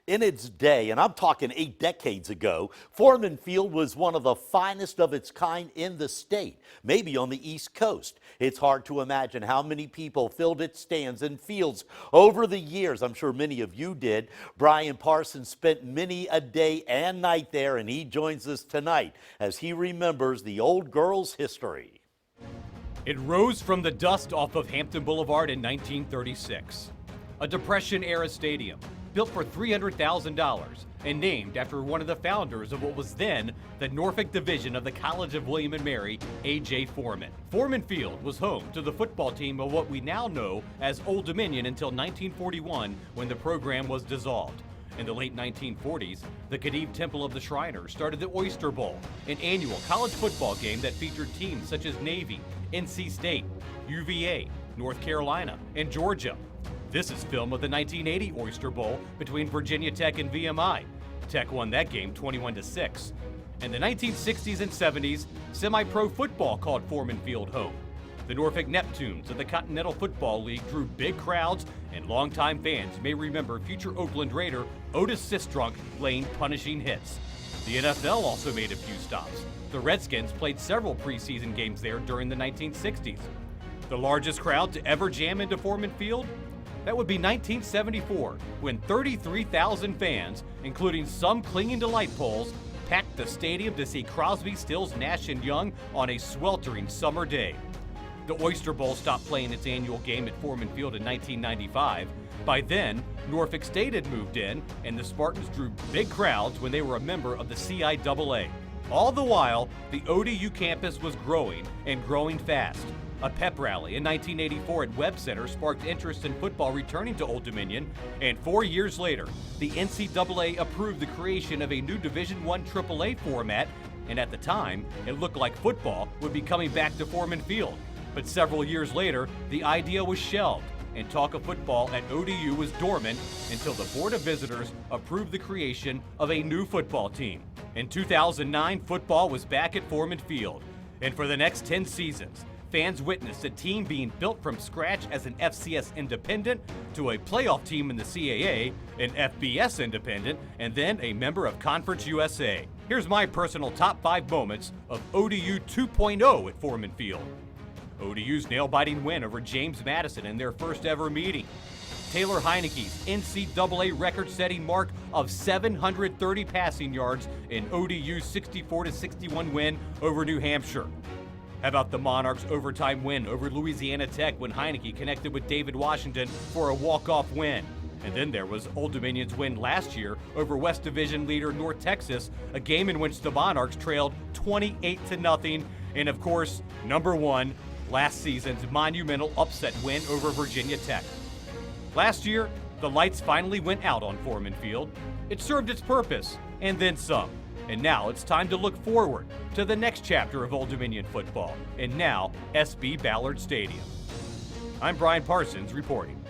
In its day, and I'm talking 8 decades ago, Foreman Field was one of the finest of its kind in the state, maybe on the East Coast. It's hard to imagine how many people filled its stands and fields over the years. I'm sure many of you did. Brian Parsons spent many a day and night there, and he joins us tonight as he remembers the old girl's history. It rose from the dust off of Hampton Boulevard in 1936. A Depression-era stadium, built for $300,000 and named after one of the founders of what was then the Norfolk division of the College of William and Mary, A.J. Foreman. Foreman Field was home to the football team of what we now know as Old Dominion until 1941, when the program was dissolved. In the late 1940s, the Khedive Temple of the Shriners started the Oyster Bowl, an annual college football game that featured teams such as Navy, NC State, UVA, North Carolina, and Georgia. This is film of the 1980 Oyster Bowl between Virginia Tech and VMI. Tech won that game 21-6. In the 1960s and 70s, semi-pro football called Foreman Field home. The Norfolk Neptunes of the Continental Football League drew big crowds, and longtime fans may remember future Oakland Raider Otis Sistrunk laying punishing hits. The NFL also made a few stops. The Redskins played several preseason games there during the 1960s. The largest crowd to ever jam into Foreman Field? That would be 1974, when 33,000 fans, including some clinging to light poles, packed the stadium to see Crosby, Stills, Nash, and Young on a sweltering summer day. The Oyster Bowl stopped playing its annual game at Foreman Field in 1995. By then, Norfolk State had moved in, and the Spartans drew big crowds when they were a member of the CIAA. All the while, the ODU campus was growing, and growing fast. A pep rally in 1984 at Webb Center sparked interest in football returning to Old Dominion, and 4 years later, the NCAA approved the creation of a new Division I AAA format, and at the time, it looked like football would be coming back to Foreman Field. But several years later, the idea was shelved, and talk of football at ODU was dormant until the Board of Visitors approved the creation of a new football team. In 2009, football was back at Foreman Field, and for the next 10 seasons, fans witnessed a team being built from scratch as an FCS independent to a playoff team in the CAA, an FBS independent, and then a member of Conference USA. Here's my personal top 5 moments of ODU 2.0 at Foreman Field. ODU's nail-biting win over James Madison in their first ever meeting. Taylor Heineke's NCAA record-setting mark of 730 passing yards in ODU's 64-61 win over New Hampshire. How about the Monarchs' overtime win over Louisiana Tech when Heineke connected with David Washington for a walk-off win? And then there was Old Dominion's win last year over West Division leader North Texas, a game in which the Monarchs trailed 28-0. And of course, number 1, last season's monumental upset win over Virginia Tech. Last year, the lights finally went out on Foreman Field. It served its purpose, and then some. And now it's time to look forward to the next chapter of Old Dominion football, and now SB Ballard Stadium. I'm Brian Parsons reporting.